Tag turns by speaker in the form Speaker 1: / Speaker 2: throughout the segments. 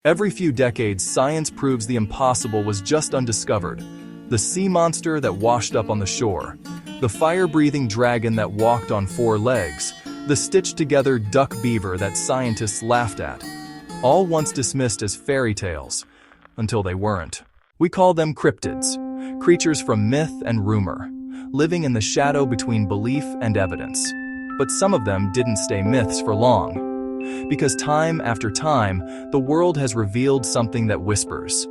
Speaker 1: Every few decades, science proves the impossible was just undiscovered. The sea monster that washed up on the shore, the fire-breathing dragon that walked on four legs, the stitched-together duck-beaver that scientists laughed at. All once dismissed as fairy tales, until they weren't. We call them cryptids, creatures from myth and rumor, living in the shadow between belief and evidence. But some of them didn't stay myths for long. Because time after time, the world has revealed something that whispers.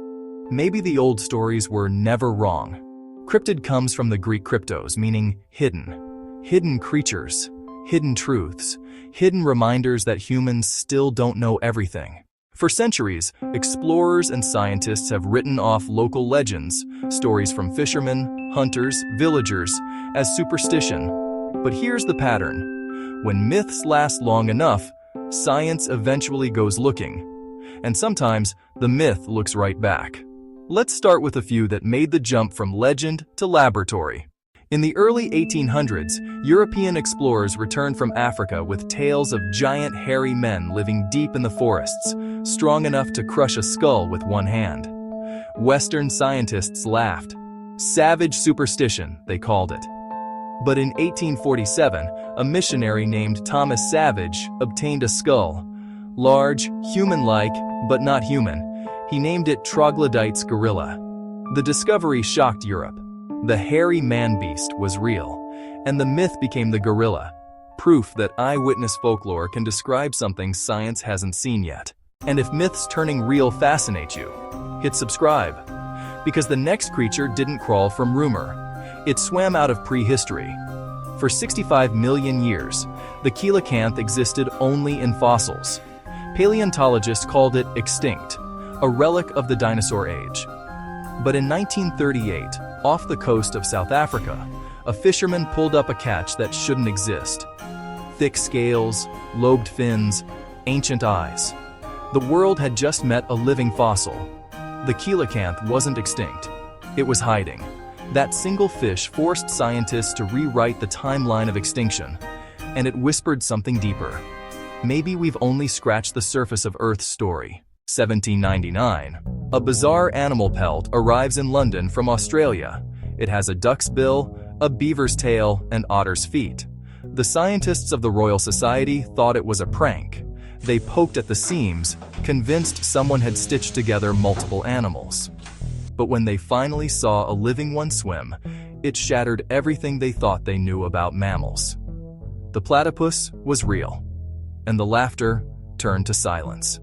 Speaker 1: Maybe the old stories were never wrong. Cryptid comes from the Greek kryptos, meaning hidden. Hidden creatures, hidden truths, hidden reminders that humans still don't know everything. For centuries, explorers and scientists have written off local legends, stories from fishermen, hunters, villagers, as superstition. But here's the pattern. When myths last long enough, science eventually goes looking. And sometimes, the myth looks right back. Let's start with a few that made the jump from legend to laboratory. In the early 1800s, European explorers returned from Africa with tales of giant hairy men living deep in the forests, strong enough to crush a skull with one hand. Western scientists laughed. Savage superstition, they called it. But in 1847, a missionary named Thomas Savage obtained a skull. Large, human-like, but not human. He named it Troglodytes gorilla. The discovery shocked Europe. The hairy man-beast was real, and the myth became the gorilla, proof that eyewitness folklore can describe something science hasn't seen yet. And if myths turning real fascinate you, hit subscribe. Because the next creature didn't crawl from rumor. It swam out of prehistory. For 65 million years, the coelacanth existed only in fossils. Paleontologists called it extinct, a relic of the dinosaur age. But in 1938, off the coast of South Africa, a fisherman pulled up a catch that shouldn't exist. Thick scales, lobed fins, ancient eyes. The world had just met a living fossil. The coelacanth wasn't extinct. It was hiding. That single fish forced scientists to rewrite the timeline of extinction, and it whispered something deeper. Maybe we've only scratched the surface of Earth's story. 1799. A bizarre animal pelt arrives in London from Australia. It has a duck's bill, a beaver's tail, and otter's feet. The scientists of the Royal Society thought it was a prank. They poked at the seams, convinced someone had stitched together multiple animals. But when they finally saw a living one swim, it shattered everything they thought they knew about mammals. The platypus was real, and the laughter turned to silence.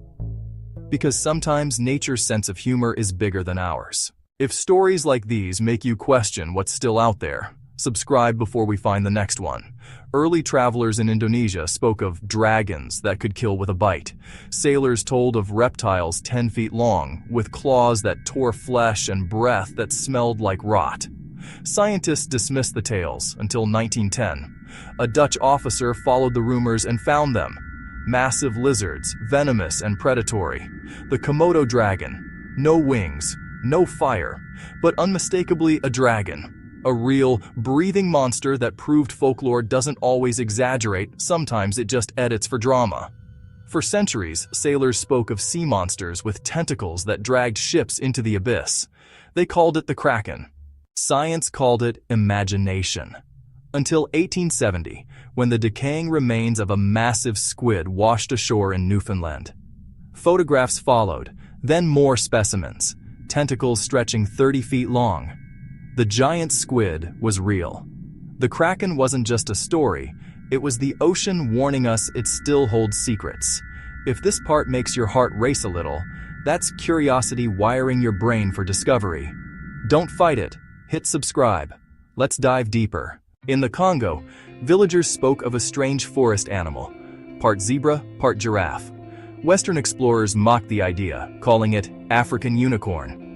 Speaker 1: Because sometimes nature's sense of humor is bigger than ours. If stories like these make you question what's still out there, subscribe before we find the next one. Early travelers in Indonesia spoke of dragons that could kill with a bite. Sailors told of reptiles 10 feet long, with claws that tore flesh and breath that smelled like rot. Scientists dismissed the tales until 1910. A Dutch officer followed the rumors and found them. Massive lizards, venomous and predatory. The Komodo dragon. No wings, no fire, but unmistakably a dragon. A real, breathing monster that proved folklore doesn't always exaggerate, sometimes it just edits for drama. For centuries, sailors spoke of sea monsters with tentacles that dragged ships into the abyss. They called it the Kraken. Science called it imagination. Until 1870, when the decaying remains of a massive squid washed ashore in Newfoundland. Photographs followed, then more specimens, tentacles stretching 30 feet long. The giant squid was real. The Kraken wasn't just a story, it was the ocean warning us it still holds secrets. If this part makes your heart race a little, that's curiosity wiring your brain for discovery. Don't fight it, hit subscribe. Let's dive deeper. In the Congo, villagers spoke of a strange forest animal, part zebra, part giraffe. Western explorers mocked the idea, calling it African unicorn.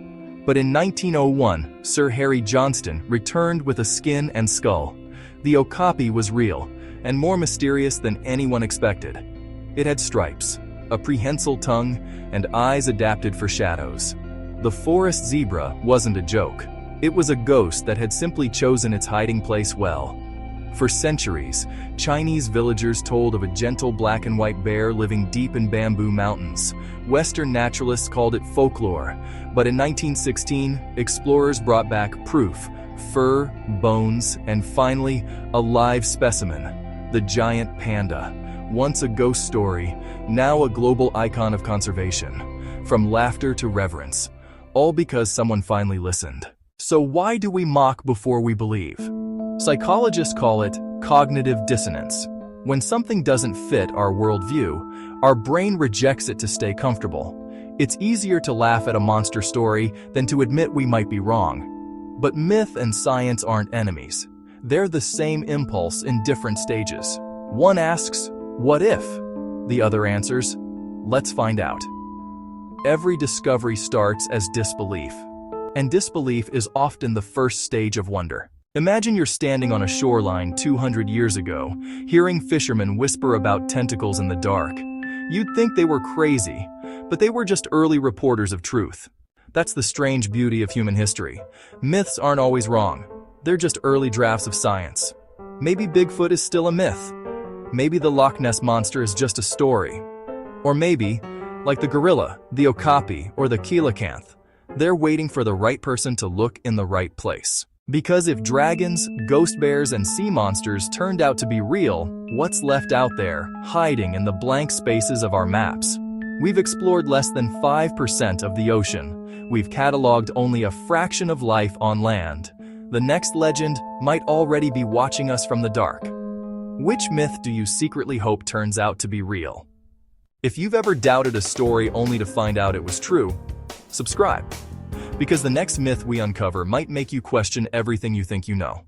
Speaker 1: But in 1901, Sir Harry Johnston returned with a skin and skull. The okapi was real, and more mysterious than anyone expected. It had stripes, a prehensile tongue, and eyes adapted for shadows. The forest zebra wasn't a joke. It was a ghost that had simply chosen its hiding place well. For centuries, Chinese villagers told of a gentle black and white bear living deep in bamboo mountains. Western naturalists called it folklore, but in 1916, explorers brought back proof: fur, bones, and finally, a live specimen, the giant panda. Once a ghost story, now a global icon of conservation. From laughter to reverence, all because someone finally listened. So why do we mock before we believe? Psychologists call it cognitive dissonance. When something doesn't fit our worldview, our brain rejects it to stay comfortable. It's easier to laugh at a monster story than to admit we might be wrong. But myth and science aren't enemies. They're the same impulse in different stages. One asks, what if? The other answers, let's find out. Every discovery starts as disbelief. And disbelief is often the first stage of wonder. Imagine you're standing on a shoreline 200 years ago, hearing fishermen whisper about tentacles in the dark. You'd think they were crazy, but they were just early reporters of truth. That's the strange beauty of human history. Myths aren't always wrong. They're just early drafts of science. Maybe Bigfoot is still a myth. Maybe the Loch Ness Monster is just a story. Or maybe, like the gorilla, the okapi, or the coelacanth, they're waiting for the right person to look in the right place. Because if dragons, ghost bears, and sea monsters turned out to be real, what's left out there, hiding in the blank spaces of our maps? We've explored less than 5% of the ocean. We've cataloged only a fraction of life on land. The next legend might already be watching us from the dark. Which myth do you secretly hope turns out to be real? If you've ever doubted a story only to find out it was true, subscribe. Because the next myth we uncover might make you question everything you think you know.